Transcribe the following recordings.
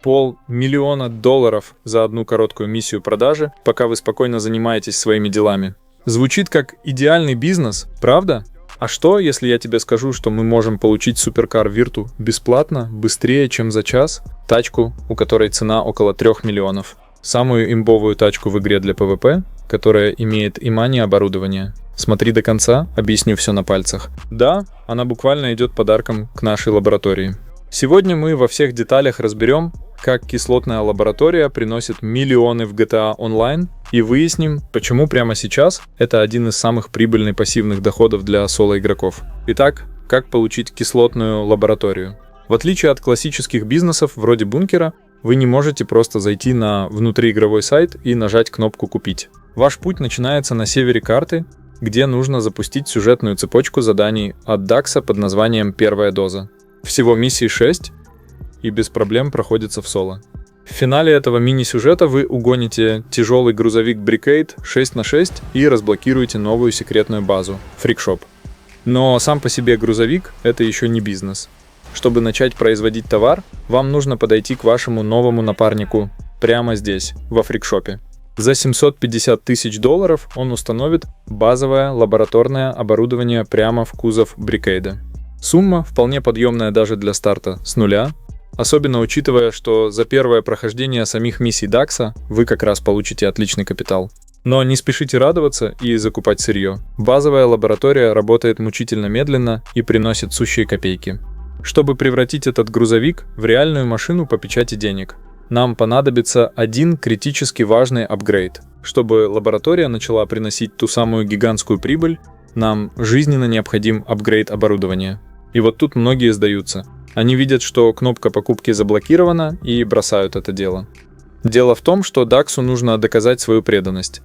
$500 000 за одну короткую миссию продажи, пока вы спокойно занимаетесь своими делами. Звучит как идеальный бизнес, правда? А что, если я тебе скажу, что мы можем получить суперкар Virtu бесплатно, быстрее, чем за час? Тачку, у которой цена около 3 миллионов. Самую имбовую тачку в игре для PvP, которая имеет и мани оборудование. Смотри до конца, объясню все на пальцах. Да, она буквально идет подарком к нашей лаборатории. Сегодня мы во всех деталях разберем, как кислотная лаборатория приносит миллионы в GTA Online и выясним, почему прямо сейчас это один из самых прибыльных пассивных доходов для соло-игроков. Итак, как получить кислотную лабораторию? В отличие от классических бизнесов вроде бункера, вы не можете просто зайти на внутриигровой сайт и нажать кнопку «Купить». Ваш путь начинается на севере карты, где нужно запустить сюжетную цепочку заданий от DAX под названием «Первая доза». Всего миссий 6 и без проблем проходится в соло. В финале этого мини-сюжета вы угоните тяжелый грузовик Bricade 6х6 и разблокируете новую секретную базу – Freakshop. Но сам по себе грузовик – это еще не бизнес. Чтобы начать производить товар, вам нужно подойти к вашему новому напарнику прямо здесь, во Freakshop. За $750 000 он установит базовое лабораторное оборудование прямо в кузов Bricade. Сумма вполне подъемная даже для старта с нуля, особенно учитывая, что за первое прохождение самих миссий DAX вы как раз получите отличный капитал. Но не спешите радоваться и закупать сырье. Базовая лаборатория работает мучительно медленно и приносит сущие копейки. Чтобы превратить этот грузовик в реальную машину по печати денег, нам понадобится один критически важный апгрейд. Чтобы лаборатория начала приносить ту самую гигантскую прибыль, нам жизненно необходим апгрейд оборудования. И вот тут многие сдаются. Они видят, что кнопка покупки заблокирована и бросают это дело. Дело в том, что DAX нужно доказать свою преданность.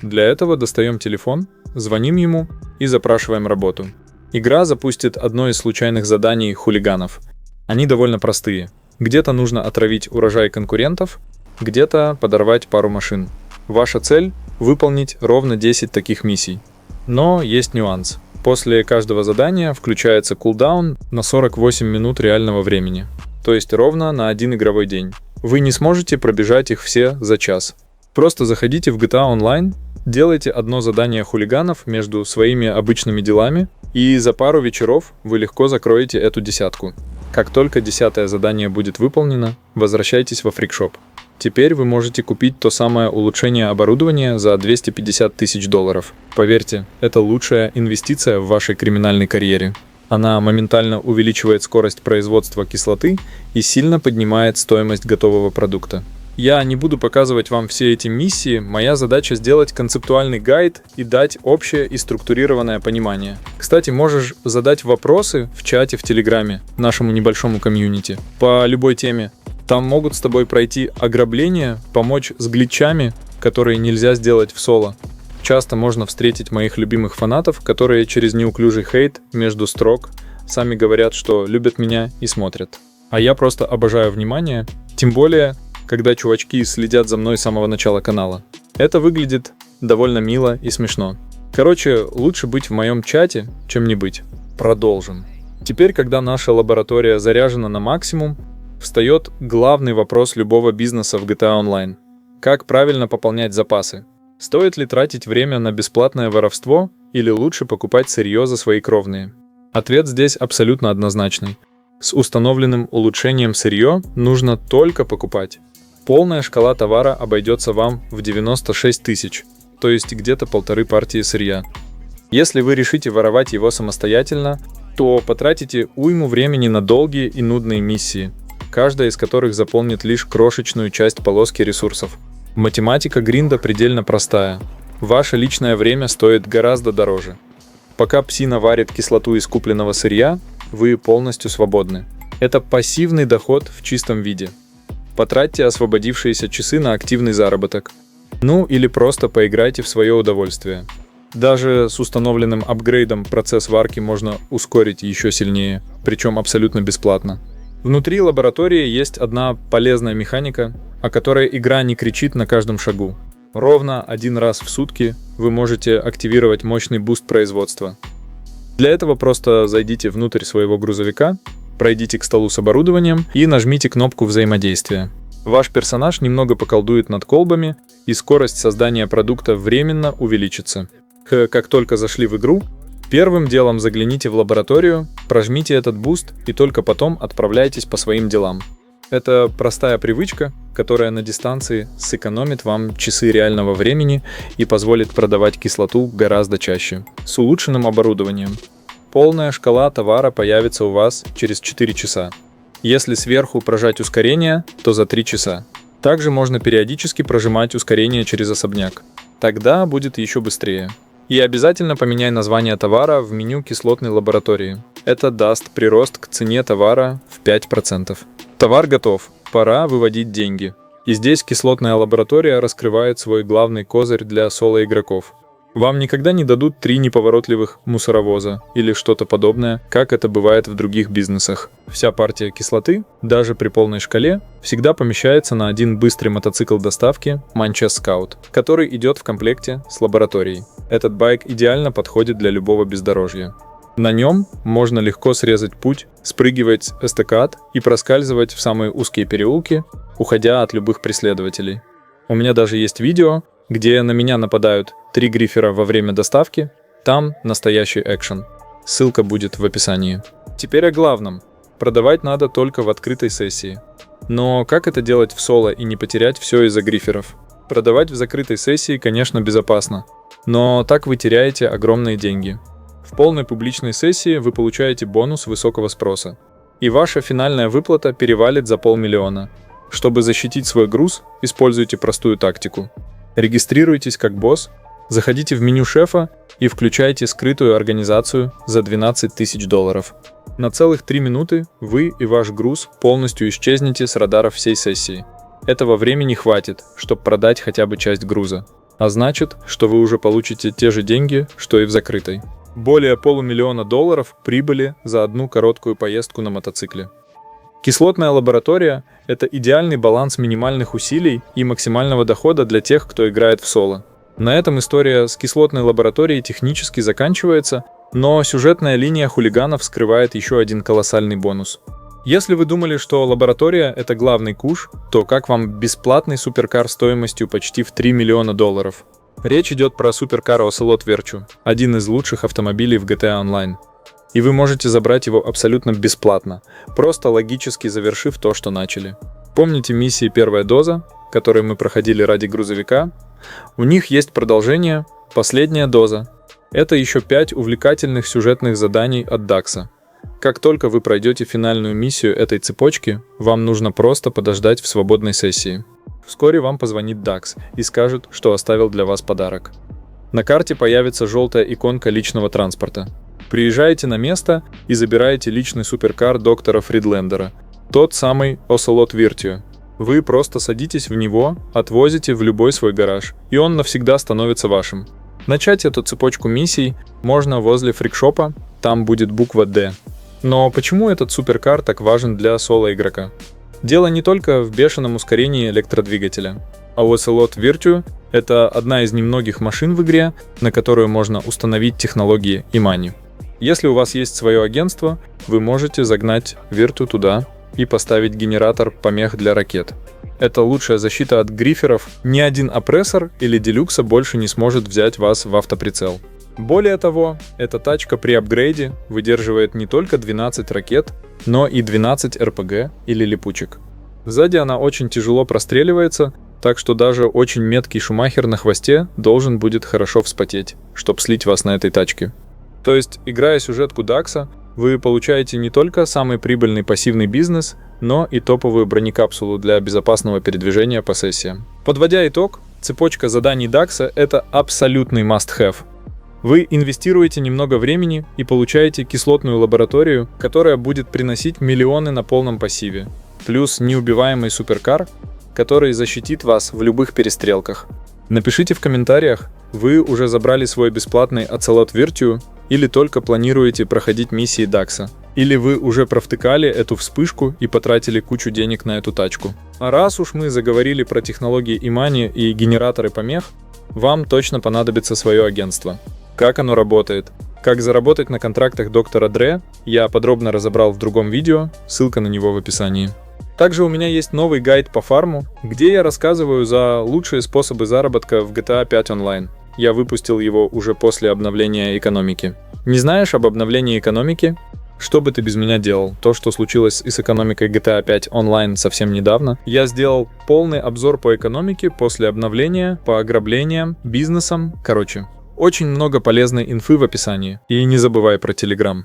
Для этого достаем телефон, звоним ему и запрашиваем работу. Игра запустит одно из случайных заданий хулиганов. Они довольно простые. Где-то нужно отравить урожай конкурентов, где-то подорвать пару машин. Ваша цель – выполнить ровно 10 таких миссий. Но есть нюанс. После каждого задания включается кулдаун на 48 минут реального времени, то есть ровно на один игровой день. Вы не сможете пробежать их все за час. Просто заходите в GTA Online, делайте одно задание хулиганов между своими обычными делами, и за пару вечеров вы легко закроете эту десятку. Как только 10-е задание будет выполнено, возвращайтесь во Freakshop. Теперь вы можете купить то самое улучшение оборудования за $250 000. Поверьте, это лучшая инвестиция в вашей криминальной карьере. Она моментально увеличивает скорость производства кислоты и сильно поднимает стоимость готового продукта. Я не буду показывать вам все эти миссии, моя задача сделать концептуальный гайд и дать общее и структурированное понимание. Кстати, можешь задать вопросы в чате в Телеграме, нашему небольшому комьюнити, по любой теме. Там могут с тобой пройти ограбления, помочь с глитчами, которые нельзя сделать в соло. Часто можно встретить моих любимых фанатов, которые через неуклюжий хейт между строк сами говорят, что любят меня и смотрят. А я просто обожаю внимание, тем более, когда чувачки следят за мной с самого начала канала. Это выглядит довольно мило и смешно. Короче, лучше быть в моем чате, чем не быть. Продолжим. Теперь, когда наша лаборатория заряжена на максимум, встает главный вопрос любого бизнеса в GTA Online. Как правильно пополнять запасы? Стоит ли тратить время на бесплатное воровство или лучше покупать сырье за свои кровные? Ответ здесь абсолютно однозначный. С установленным улучшением сырье нужно только покупать. Полная шкала товара обойдется вам в 96 тысяч, то есть где-то 1,5 партии сырья. Если вы решите воровать его самостоятельно, то потратите уйму времени на долгие и нудные миссии, каждая из которых заполнит лишь крошечную часть полоски ресурсов. Математика гринда предельно простая. Ваше личное время стоит гораздо дороже. Пока псина варит кислоту из купленного сырья, вы полностью свободны. Это пассивный доход в чистом виде. Потратьте освободившиеся часы на активный заработок. Ну или просто поиграйте в свое удовольствие. Даже с установленным апгрейдом процесс варки можно ускорить еще сильнее, причем абсолютно бесплатно. Внутри лаборатории есть одна полезная механика, о которой игра не кричит на каждом шагу. Ровно один раз в сутки вы можете активировать мощный буст производства. Для этого просто зайдите внутрь своего грузовика, Пройдите к столу с оборудованием и нажмите кнопку взаимодействия. Ваш персонаж немного поколдует над колбами, и скорость создания продукта временно увеличится. Как только зашли в игру, первым делом загляните в лабораторию, прожмите этот буст и только потом отправляйтесь по своим делам. Это простая привычка, которая на дистанции сэкономит вам часы реального времени и позволит продавать кислоту гораздо чаще. С улучшенным оборудованием. Полная шкала товара появится у вас через 4 часа. Если сверху прожать ускорение, то за 3 часа. Также можно периодически прожимать ускорение через особняк. Тогда будет еще быстрее. И обязательно поменяй название товара в меню кислотной лаборатории. Это даст прирост к цене товара в 5%. Товар готов, пора выводить деньги. И здесь кислотная лаборатория раскрывает свой главный козырь для соло-игроков. Вам никогда не дадут 3 неповоротливых мусоровоза или что-то подобное, как это бывает в других бизнесах. Вся партия кислоты, даже при полной шкале, всегда помещается на один быстрый мотоцикл доставки Manchester Scout, который идет в комплекте с лабораторией. Этот байк идеально подходит для любого бездорожья. На нем можно легко срезать путь, спрыгивать с эстакад и проскальзывать в самые узкие переулки, уходя от любых преследователей. У меня даже есть видео, где на меня нападают 3 грифера во время доставки. Там настоящий экшен. Ссылка будет в описании. Теперь о главном. Продавать надо только в открытой сессии. Но как это делать в соло и не потерять все из-за гриферов? Продавать в закрытой сессии, конечно, безопасно. Но так вы теряете огромные деньги. В полной публичной сессии вы получаете бонус высокого спроса. И ваша финальная выплата перевалит за 500 000. Чтобы защитить свой груз, используйте простую тактику. Регистрируйтесь как босс, заходите в меню шефа и включайте скрытую организацию за $12 000. На целых 3 минуты вы и ваш груз полностью исчезнете с радаров всей сессии. Этого времени хватит, чтобы продать хотя бы часть груза. А значит, что вы уже получите те же деньги, что и в закрытой. Более $500 000 прибыли за одну короткую поездку на мотоцикле. Кислотная лаборатория – это идеальный баланс минимальных усилий и максимального дохода для тех, кто играет в соло. На этом история с кислотной лабораторией технически заканчивается, но сюжетная линия хулиганов скрывает еще один колоссальный бонус. Если вы думали, что лаборатория – это главный куш, то как вам бесплатный суперкар стоимостью почти в $3 миллиона? Речь идет про суперкар Ocelot Virtue, один из лучших автомобилей в GTA Online. И вы можете забрать его абсолютно бесплатно, просто логически завершив то, что начали. Помните миссии «Первая доза», которые мы проходили ради грузовика? У них есть продолжение «Последняя доза». Это еще 5 увлекательных сюжетных заданий от Дакса. Как только вы пройдете финальную миссию этой цепочки, вам нужно просто подождать в свободной сессии. Вскоре вам позвонит Дакс и скажет, что оставил для вас подарок. На карте появится желтая иконка личного транспорта. Приезжаете на место и забираете личный суперкар доктора Фридлендера, тот самый Ocelot Virtue. Вы просто садитесь в него, отвозите в любой свой гараж, и он навсегда становится вашим. Начать эту цепочку миссий можно возле фрикшопа, там будет буква D. Но почему этот суперкар так важен для соло-игрока? Дело не только в бешеном ускорении электродвигателя. А Ocelot Virtue – это одна из немногих машин в игре, на которую можно установить технологии Imani. Если у вас есть свое агентство, вы можете загнать Virtue туда и поставить генератор помех для ракет. Это лучшая защита от гриферов. Ни один опрессор или делюкса больше не сможет взять вас в автоприцел. Более того, эта тачка при апгрейде выдерживает не только 12 ракет, но и 12 РПГ или липучек. Сзади она очень тяжело простреливается, так что даже очень меткий Шумахер на хвосте должен будет хорошо вспотеть, чтобы слить вас на этой тачке. То есть, играя сюжетку Дакса, вы получаете не только самый прибыльный пассивный бизнес, но и топовую бронекапсулу для безопасного передвижения по сессиям. Подводя итог, цепочка заданий Дакса – это абсолютный must-have. Вы инвестируете немного времени и получаете кислотную лабораторию, которая будет приносить миллионы на полном пассиве, плюс неубиваемый суперкар, который защитит вас в любых перестрелках. Напишите в комментариях, вы уже забрали свой бесплатный Ocelot Virtue или только планируете проходить миссии Дакса, или вы уже провтыкали эту вспышку и потратили кучу денег на эту тачку. А раз уж мы заговорили про технологии Imani и генераторы помех, вам точно понадобится свое агентство. Как оно работает? Как заработать на контрактах доктора Dre я подробно разобрал в другом видео, ссылка на него в описании. Также у меня есть новый гайд по фарму, где я рассказываю за лучшие способы заработка в GTA 5 онлайн. Я выпустил его уже после обновления экономики. Не знаешь об обновлении экономики? Что бы ты без меня делал? То, что случилось и с экономикой GTA 5 онлайн совсем недавно. Я сделал полный обзор по экономике после обновления, по ограблениям, бизнесам. Короче, очень много полезной инфы в описании. И не забывай про Telegram.